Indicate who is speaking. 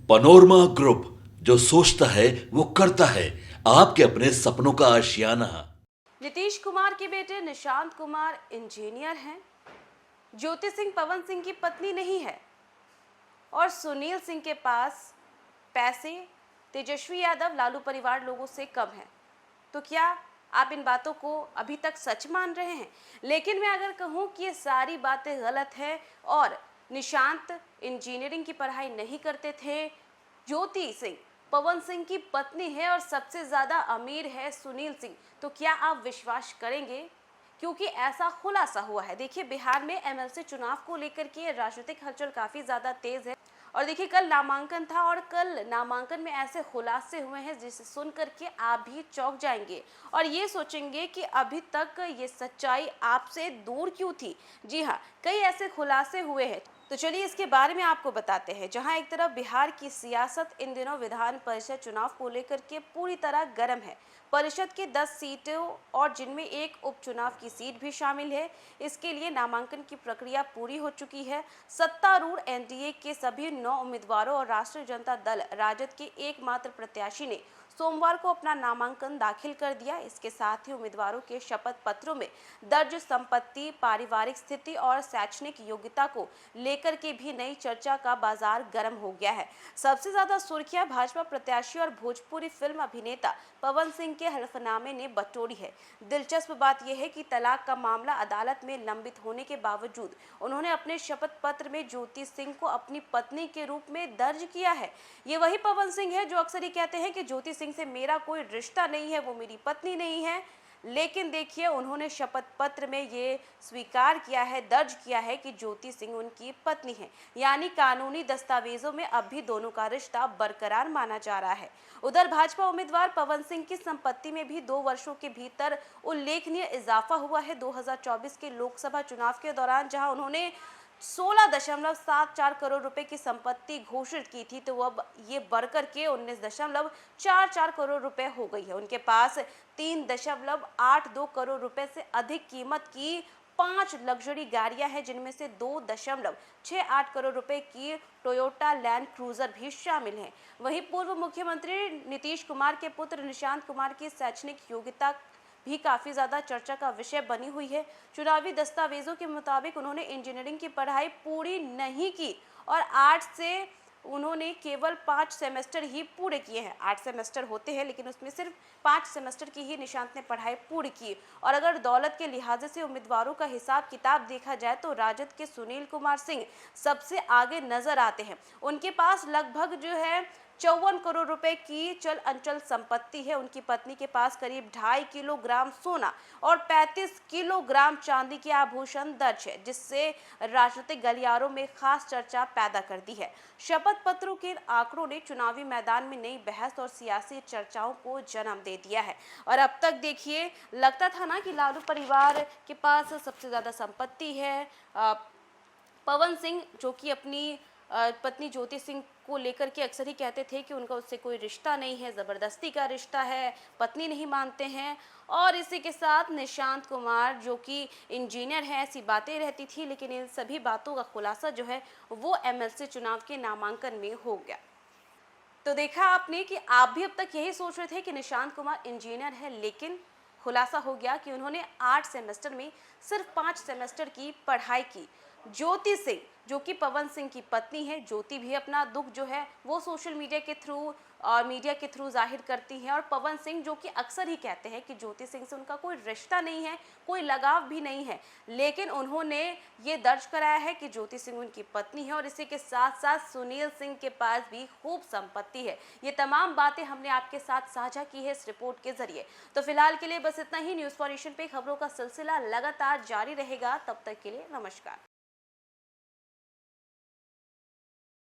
Speaker 1: Panorama group, जो सोचता है वो करता है। आपके अपने सपनों का आशियाना।
Speaker 2: नीतीश कुमार के बेटे निशांत कुमार इंजीनियर हैं। ज्योति सिंह पवन सिंह की पत्नी नहीं है और सुनील सिंह के पास पैसे तेजस्वी यादव लालू परिवार लोगों से कम है। तो क्या आप इन बातों को अभी तक सच मान रहे हैं? लेकिन मैं अगर कहूं कि ये सारी बातें गलत है और निशांत इंजीनियरिंग की पढ़ाई नहीं करते थे, ज्योति सिंह पवन सिंह की पत्नी है और सबसे ज्यादा अमीर है सुनील सिंह, तो क्या आप विश्वास करेंगे? क्योंकि ऐसा खुलासा हुआ है। देखिए, बिहार में एमएलसी चुनाव को लेकर के राजनीतिक हलचल काफी ज्यादा तेज है और देखिए कल नामांकन था और कल नामांकन में ऐसे खुलासे हुए हैं जिसे सुन करके आप भी चौंक जाएंगे और ये सोचेंगे कि अभी तक ये सच्चाई आपसे दूर क्यों थी। जी हाँ, कई ऐसे खुलासे हुए हैं। तो चलिए इसके बारे में आपको बताते हैं। जहां एक तरफ बिहार की सियासत इन दिनों विधान परिषद चुनाव को लेकर के पूरी तरह गर्म है। परिषद के 10 सीटों और जिनमें एक उपचुनाव की सीट भी शामिल है, इसके लिए नामांकन की प्रक्रिया पूरी हो चुकी है। सत्तारूढ़ एनडीए के सभी 9 उम्मीदवारों और राष्ट्रीय जनता दल राजद के एकमात्र प्रत्याशी ने सोमवार को अपना नामांकन दाखिल कर दिया। इसके साथ ही उम्मीदवारों के शपथ पत्रों में दर्ज संपत्ति, पारिवारिक स्थिति और शैक्षणिक योग्यता को लेकर के भी नई चर्चा का बाजार गर्म हो गया है। सबसे ज्यादा सुर्खियां भाजपा प्रत्याशी और भोजपुरी फिल्म अभिनेता पवन सिंह के हलफनामे ने बटोरी है। दिलचस्प बात यह है कि तलाक का मामला अदालत में लंबित होने के बावजूद उन्होंने अपने शपथ पत्र में ज्योति सिंह को अपनी पत्नी के रूप में दर्ज किया है। ये वही पवन सिंह है जो अक्सर ही कहते हैं कि ज्योति सिंह से मेरा कोई रिश्ता नहीं है, वो मेरी पत्नी नहीं है। लेकिन देखिए, उन्होंने शपथ पत्र में ये स्वीकार किया है, दर्ज किया है कि ज्योति सिंह उनकी पत्नी है। यानी कानूनी दस्तावेजों में अब भी दोनों का रिश्ता बरकरार माना जा रहा है। उधर भाजपा उम्मीदवार पवन सिंह की संपत्ति में भी 2 वर्षों के भीतर उल्लेखनीय इजाफा हुआ है। 2024 के लोकसभा चुनाव के दौरान जहां उन्होंने 16.74 करोड़ रुपए की संपत्ति घोषित की थी, तो अब ये बढ़कर के 19.44 करोड़ रुपए हो गई है। उनके पास 3.82 करोड़ रुपए से अधिक कीमत की 5 लग्जरी गाड़ियां हैं, जिनमें से 2.68 करोड़ रुपए की टोयोटा लैंड क्रूजर भी शामिल हैं। वहीं पूर्व मुख्यमंत्री नीतीश कुमार के पुत्र निशांत कुमार की शैक्षणिक योग्यता भी काफी ज्यादा चर्चा का विषय बनी हुई है। चुनावी दस्तावेजों के मुताबिक उन्होंने इंजीनियरिंग की पढ़ाई पूरी नहीं की और 8 से उन्होंने केवल 5 सेमेस्टर ही पूरे किए हैं। 8 सेमेस्टर होते हैं लेकिन उसमें सिर्फ 5 सेमेस्टर की ही निशांत ने पढ़ाई पूरी की। और अगर दौलत के लिहाज से उम्मीदवारों का हिसाब किताब देखा जाए तो राजद के सुनील कुमार सिंह सबसे आगे नजर आते हैं। उनके पास लगभग जो है 54 करोड़ रुपए की चल अंचल संपत्ति है। उनकी पत्नी के पास करीब 2.5 किलोग्राम सोना और 35 किलोग्राम चांदी के आभूषण दर्ज है, जिससे राजनीतिक गलियारों में खास चर्चा पैदा कर दी है। शपथ पत्रों के आंकड़ों ने चुनावी मैदान में नई बहस और सियासी चर्चाओं को जन्म दे दिया है। और अब तक देखिए, लगता था ना कि लालू परिवार के पास सबसे ज्यादा संपत्ति है। पवन सिंह जो कि अपनी पत्नी ज्योति सिंह को लेकर के अक्सर ही कहते थे कि उनका उससे कोई रिश्ता नहीं है, ज़बरदस्ती का रिश्ता है, पत्नी नहीं मानते हैं। और इसी के साथ निशांत कुमार जो कि इंजीनियर है, ऐसी बातें रहती थी। लेकिन इन सभी बातों का खुलासा जो है वो एमएलसी चुनाव के नामांकन में हो गया। तो देखा आपने कि आप भी अब तक यही सोच रहे थे कि निशांत कुमार इंजीनियर है, लेकिन खुलासा हो गया कि उन्होंने 8 सेमेस्टर में सिर्फ 5 सेमेस्टर की पढ़ाई की। ज्योति सिंह जो कि पवन सिंह की पत्नी है, ज्योति भी अपना दुख जो है वो सोशल मीडिया के थ्रू और मीडिया के थ्रू जाहिर करती हैं। और पवन सिंह जो कि अक्सर ही कहते हैं कि ज्योति सिंह से उनका कोई रिश्ता नहीं है, कोई लगाव भी नहीं है, लेकिन उन्होंने ये दर्ज कराया है कि ज्योति सिंह उनकी पत्नी है। और इसी के साथ साथ सुनील सिंह के पास भी खूब संपत्ति है। ये तमाम बातें हमने आपके साथ साझा की है इस रिपोर्ट के जरिए। तो फिलहाल के लिए बस इतना ही। न्यूज़ फॉर नेशन पे खबरों का सिलसिला लगातार जारी रहेगा। तब तक के लिए नमस्कार।